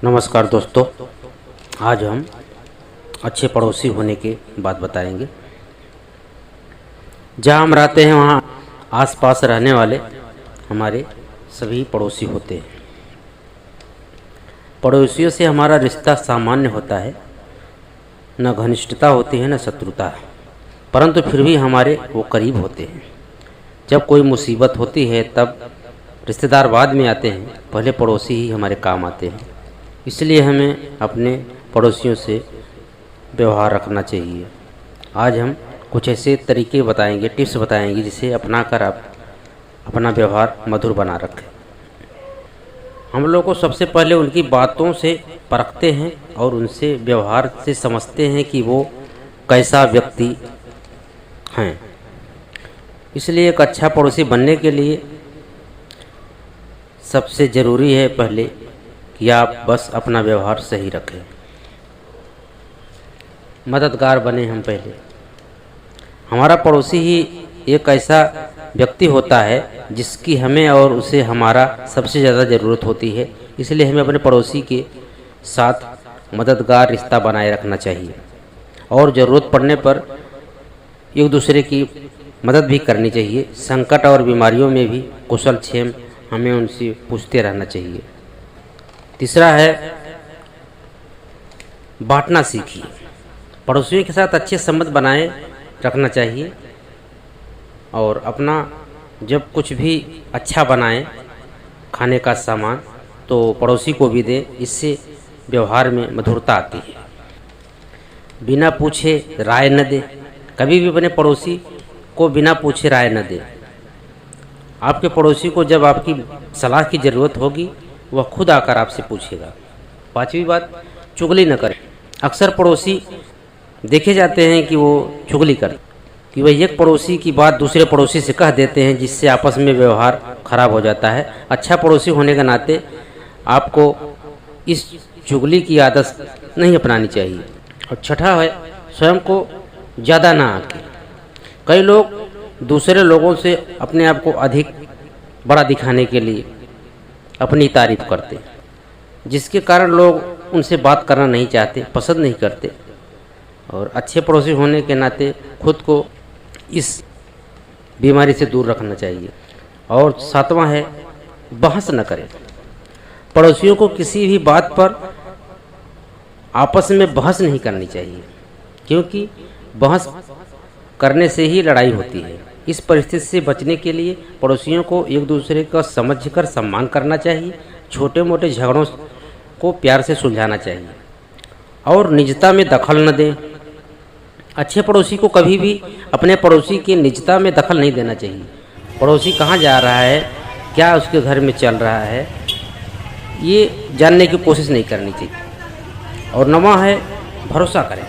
नमस्कार दोस्तों, आज हम अच्छे पड़ोसी होने के बात बताएंगे। जहाँ हम रहते हैं वहाँ आसपास रहने वाले हमारे सभी पड़ोसी होते हैं। पड़ोसियों से हमारा रिश्ता सामान्य होता है, न घनिष्ठता होती है न शत्रुता, परंतु फिर भी हमारे वो करीब होते हैं। जब कोई मुसीबत होती है तब रिश्तेदार बाद में आते हैं, पहले पड़ोसी ही हमारे काम आते हैं। इसलिए हमें अपने पड़ोसियों से व्यवहार रखना चाहिए। आज हम कुछ ऐसे तरीके बताएंगे, टिप्स बताएंगे, जिसे अपनाकर आप अपना व्यवहार मधुर बना रखें। हम लोग को सबसे पहले उनकी बातों से परखते हैं और उनसे व्यवहार से समझते हैं कि वो कैसा व्यक्ति हैं। इसलिए एक अच्छा पड़ोसी बनने के लिए सबसे ज़रूरी है पहले कि आप बस अपना व्यवहार सही रखें, मददगार बने। हम पहले हमारा पड़ोसी ही एक ऐसा व्यक्ति होता है जिसकी हमें और उसे हमारा सबसे ज़्यादा ज़रूरत होती है। इसलिए हमें अपने पड़ोसी के साथ मददगार रिश्ता बनाए रखना चाहिए और ज़रूरत पड़ने पर एक दूसरे की मदद भी करनी चाहिए। संकट और बीमारियों में भी कुशल क्षेम हमें उनसे पूछते रहना चाहिए। तीसरा है, बांटना सीखिए। पड़ोसियों के साथ अच्छे संबंध बनाए रखना चाहिए और अपना जब कुछ भी अच्छा बनाए खाने का सामान तो पड़ोसी को भी दे। इससे व्यवहार में मधुरता आती है। बिना पूछे राय न दे। कभी भी अपने पड़ोसी को बिना पूछे राय न दे। आपके पड़ोसी को जब आपकी सलाह की ज़रूरत होगी वह खुद आकर आपसे पूछेगा। पांचवी बात, चुगली न करें। अक्सर पड़ोसी देखे जाते हैं कि वो चुगली करते, कि वह एक पड़ोसी की बात दूसरे पड़ोसी से कह देते हैं, जिससे आपस में व्यवहार खराब हो जाता है। अच्छा पड़ोसी होने के नाते आपको इस चुगली की आदत नहीं अपनानी चाहिए। और छठा है, स्वयं को ज़्यादा ना आके। कई लोग दूसरे लोगों से अपने आप को अधिक बड़ा दिखाने के लिए अपनी तारीफ करते, जिसके कारण लोग उनसे बात करना नहीं चाहते, पसंद नहीं करते। और अच्छे पड़ोसी होने के नाते खुद को इस बीमारी से दूर रखना चाहिए। और सातवां है, बहस न करें। पड़ोसियों को किसी भी बात पर आपस में बहस नहीं करनी चाहिए, क्योंकि बहस करने से ही लड़ाई होती है। इस परिस्थिति से बचने के लिए पड़ोसियों को एक दूसरे का समझकर सम्मान करना चाहिए। छोटे मोटे झगड़ों को प्यार से सुलझाना चाहिए और निजता में दखल न दें। अच्छे पड़ोसी को कभी भी अपने पड़ोसी की निजता में दखल नहीं देना चाहिए। पड़ोसी कहाँ जा रहा है, क्या उसके घर में चल रहा है, ये जानने की कोशिश नहीं करनी चाहिए। और नौवां है, भरोसा करें।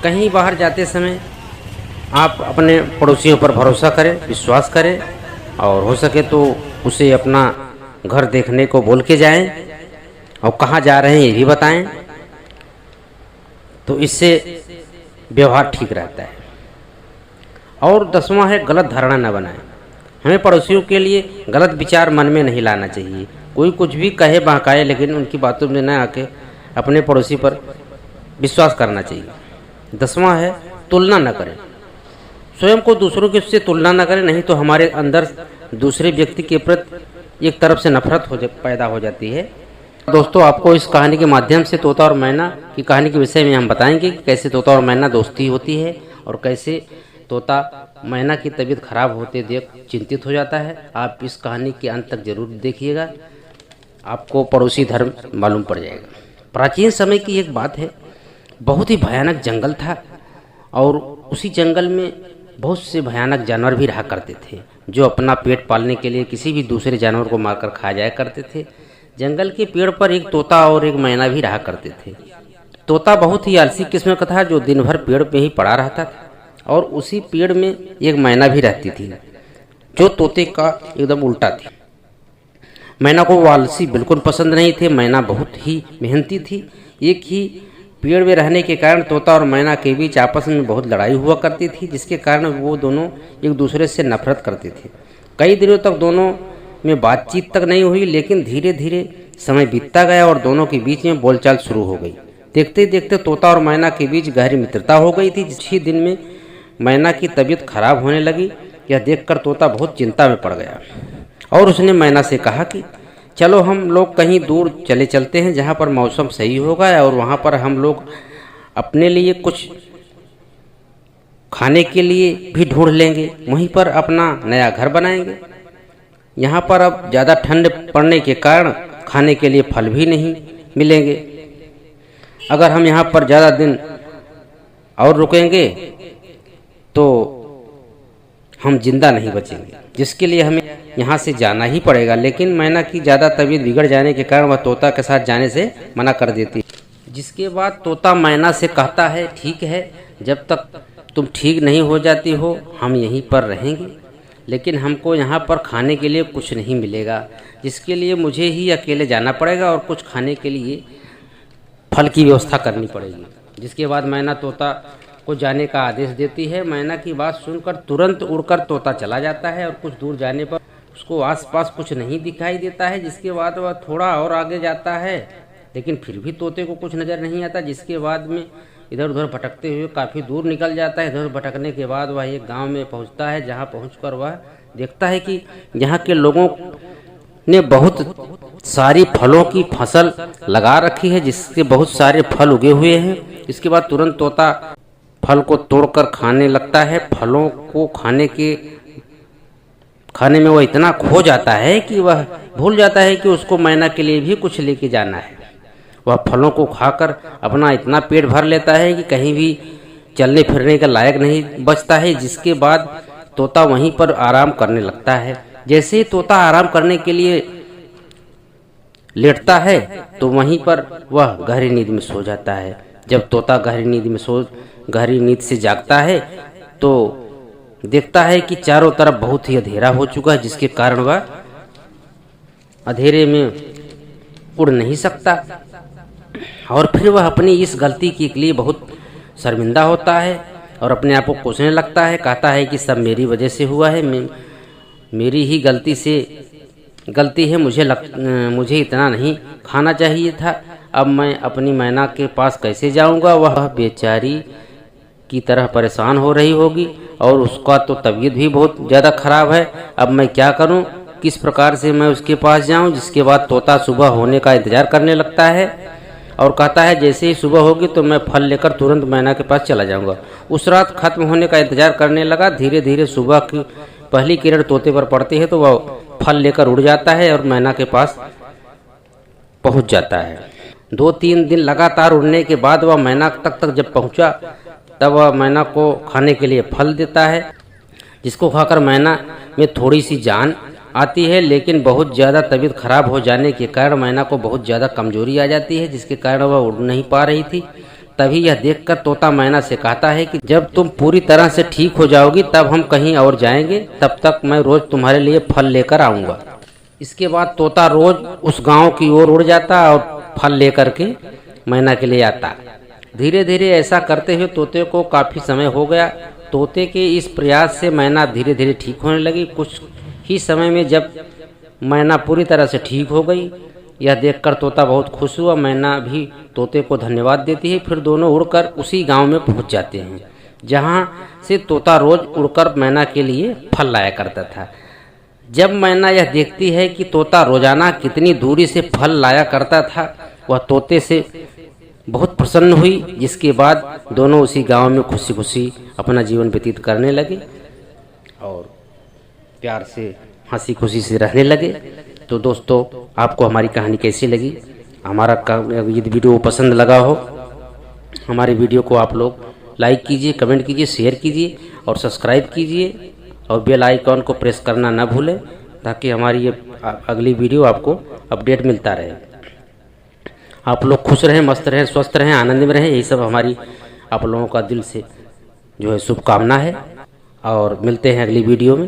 कहीं बाहर जाते समय आप अपने पड़ोसियों पर भरोसा करें, विश्वास करें और हो सके तो उसे अपना घर देखने को बोल के जाएं और कहाँ जा रहे हैं ये भी बताएं, तो इससे व्यवहार ठीक रहता है। और 10वां है, गलत धारणा न बनाएं। हमें पड़ोसियों के लिए गलत विचार मन में नहीं लाना चाहिए। कोई कुछ भी कहे बहकाए, लेकिन उनकी बातों में न आके अपने पड़ोसी पर विश्वास करना चाहिए। 10वां है, तुलना न करें। स्वयं को दूसरों के से तुलना न करें, नहीं तो हमारे अंदर दूसरे व्यक्ति के प्रति एक तरफ से नफरत पैदा हो जाती है। दोस्तों, आपको इस कहानी के माध्यम से तोता और मैना की कहानी के विषय में हम बताएंगे कि कैसे तोता और मैना दोस्ती होती है और कैसे तोता मैना की तबीयत खराब होते देख चिंतित हो जाता है। आप इस कहानी के अंत तक जरूर देखिएगा, आपको पड़ोसी धर्म मालूम पड़ जाएगा। प्राचीन समय की एक बात है, बहुत ही भयानक जंगल था और उसी जंगल में बहुत से भयानक जानवर भी रहा करते थे, जो अपना पेट पालने के लिए किसी भी दूसरे जानवर को मारकर खा जाया करते थे। जंगल के पेड़ पर एक तोता और एक मैना भी रहा करते थे। तोता बहुत ही आलसी किस्म का था, जो दिन भर पेड़ पे ही पड़ा रहता था, और उसी पेड़ में एक मैना भी रहती थी, जो तोते का एकदम उल्टा थी। मैना को वो आलसी बिल्कुल पसंद नहीं थे। मैना बहुत ही मेहनती थी। एक ही पेड़ में रहने के कारण तोता और मैना के बीच आपस में बहुत लड़ाई हुआ करती थी, जिसके कारण वो दोनों एक दूसरे से नफरत करते थे। कई दिनों तक दोनों में बातचीत तक नहीं हुई, लेकिन धीरे धीरे समय बीतता गया और दोनों के बीच में बोलचाल शुरू हो गई। देखते देखते तोता और मैना के बीच गहरी मित्रता हो गई थी। कुछ ही दिन में मैना की तबीयत खराब होने लगी। यह देखकर तोता बहुत चिंता में पड़ गया और उसने मैना से कहा कि चलो हम लोग कहीं दूर चलते हैं जहाँ पर मौसम सही होगा और वहाँ पर हम लोग अपने लिए कुछ खाने के लिए भी ढूंढ लेंगे, वहीं पर अपना नया घर बनाएंगे। यहाँ पर अब ज़्यादा ठंड पड़ने के कारण खाने के लिए फल भी नहीं मिलेंगे। अगर हम यहाँ पर ज़्यादा दिन और रुकेंगे तो हम जिंदा नहीं बचेंगे, जिसके लिए हमें यहाँ से जाना ही पड़ेगा। लेकिन मैना की ज़्यादा तबीयत बिगड़ जाने के कारण वह तोता के साथ जाने से मना कर देती। जिसके बाद तोता मैना से कहता है, ठीक है, जब तक तुम ठीक नहीं हो जाती हो हम यहीं पर रहेंगे, लेकिन हमको यहाँ पर खाने के लिए कुछ नहीं मिलेगा, जिसके लिए मुझे ही अकेले जाना पड़ेगा और कुछ खाने के लिए फल की व्यवस्था करनी पड़ेगी। जिसके बाद मैना तोता को जाने का आदेश देती है। मैना की बात सुनकर तुरंत उड़कर तोता चला जाता है और कुछ दूर जाने पर उसको आसपास कुछ नहीं दिखाई देता है। जिसके बाद वह थोड़ा और आगे जाता है, लेकिन फिर भी तोते को कुछ नज़र नहीं आता। जिसके बाद में इधर उधर भटकते हुए काफ़ी दूर निकल जाता है। इधर भटकने के बाद वह एक गांव में पहुंचता है, जहां पहुंचकर वह देखता है कि यहाँ के लोगों ने बहुत सारी फलों की फसल लगा रखी है, जिसके बहुत सारे फल उगे हुए हैं। इसके बाद तुरंत तोता फल को तोड़कर खाने लगता है। फलों को खाने में वह इतना खो जाता है कि वह भूल जाता है कि उसको मैना के लिए भी कुछ लेके जाना है। वह फलों को खाकर अपना इतना पेट भर लेता है कि कहीं भी चलने फिरने के लायक नहीं बचता है। जिसके बाद तोता वहीं पर आराम करने लगता है। जैसे ही तोता आराम करने के लिए लेटता है तो वहीं पर वह गहरी नींद में सो जाता है। जब तोता गहरी नींद से जागता है तो देखता है कि चारों तरफ बहुत ही अंधेरा हो चुका है, जिसके कारण वह अंधेरे में उड़ नहीं सकता। और फिर वह अपनी इस गलती के लिए बहुत शर्मिंदा होता है और अपने आप को कोसने लगता है। कहता है कि सब मेरी वजह से हुआ है, मेरी ही गलती है। मुझे इतना नहीं खाना चाहिए था। अब मैं अपनी मैना के पास कैसे जाऊंगा? वह बेचारी की तरह परेशान हो रही होगी और उसका तो तबीयत भी बहुत ज़्यादा खराब है। अब मैं क्या करूं? किस प्रकार से मैं उसके पास जाऊं? जिसके बाद तोता सुबह होने का इंतज़ार करने लगता है और कहता है जैसे ही सुबह होगी तो मैं फल लेकर तुरंत मैना के पास चला जाऊंगा। उस रात खत्म होने का इंतजार करने लगा। धीरे धीरे सुबह की पहली किरण तोते पर पड़ती है तो वह फल लेकर उड़ जाता है और मैना के पास पहुंच जाता है। 2-3 दिन लगातार उड़ने के बाद वह मैना तक जब पहुंचा तब वह मैना को खाने के लिए फल देता है, जिसको खाकर मैना में थोड़ी सी जान आती है। लेकिन बहुत ज़्यादा तबीयत खराब हो जाने के कारण मैना को बहुत ज़्यादा कमजोरी आ जाती है, जिसके कारण वह उड़ नहीं पा रही थी। तभी यह देखकर तोता मैना से कहता है कि जब तुम पूरी तरह से ठीक हो जाओगी तब हम कहीं और जाएंगे, तब तक मैं रोज़ तुम्हारे लिए फल लेकर आऊँगा। इसके बाद तोता रोज़ उस गांव की ओर उड़ जाता और फल लेकर के मैना के लिए आता। धीरे धीरे ऐसा करते हुए तोते को काफ़ी समय हो गया। तोते के इस प्रयास से मैना धीरे धीरे ठीक होने लगी। कुछ ही समय में जब मैना पूरी तरह से ठीक हो गई, यह देखकर तोता बहुत खुश हुआ। मैना भी तोते को धन्यवाद देती है। फिर दोनों उड़कर उसी गांव में पहुंच जाते हैं, जहां से तोता रोज उड़कर मैना के लिए फल लाया करता था। जब मैना यह देखती है कि तोता रोजाना कितनी दूरी से फल लाया करता था, वह तोते से बहुत प्रसन्न हुई। जिसके बाद दोनों उसी गांव में खुशी खुशी अपना जीवन व्यतीत करने लगे और प्यार से हंसी खुशी से रहने लगे। तो दोस्तों, आपको हमारी कहानी कैसी लगी? हमारा यदि वीडियो पसंद लगा हो, हमारे वीडियो को आप लोग लाइक कीजिए, कमेंट कीजिए, शेयर कीजिए और सब्सक्राइब कीजिए और बेल आइकॉन को प्रेस करना न भूलें, ताकि हमारी ये अगली वीडियो आपको अपडेट मिलता रहे। आप लोग खुश रहें, मस्त रहें, स्वस्थ रहें, आनंद में रहें, यही सब हमारी आप लोगों का दिल से जो है शुभकामना है। और मिलते हैं अगली वीडियो में।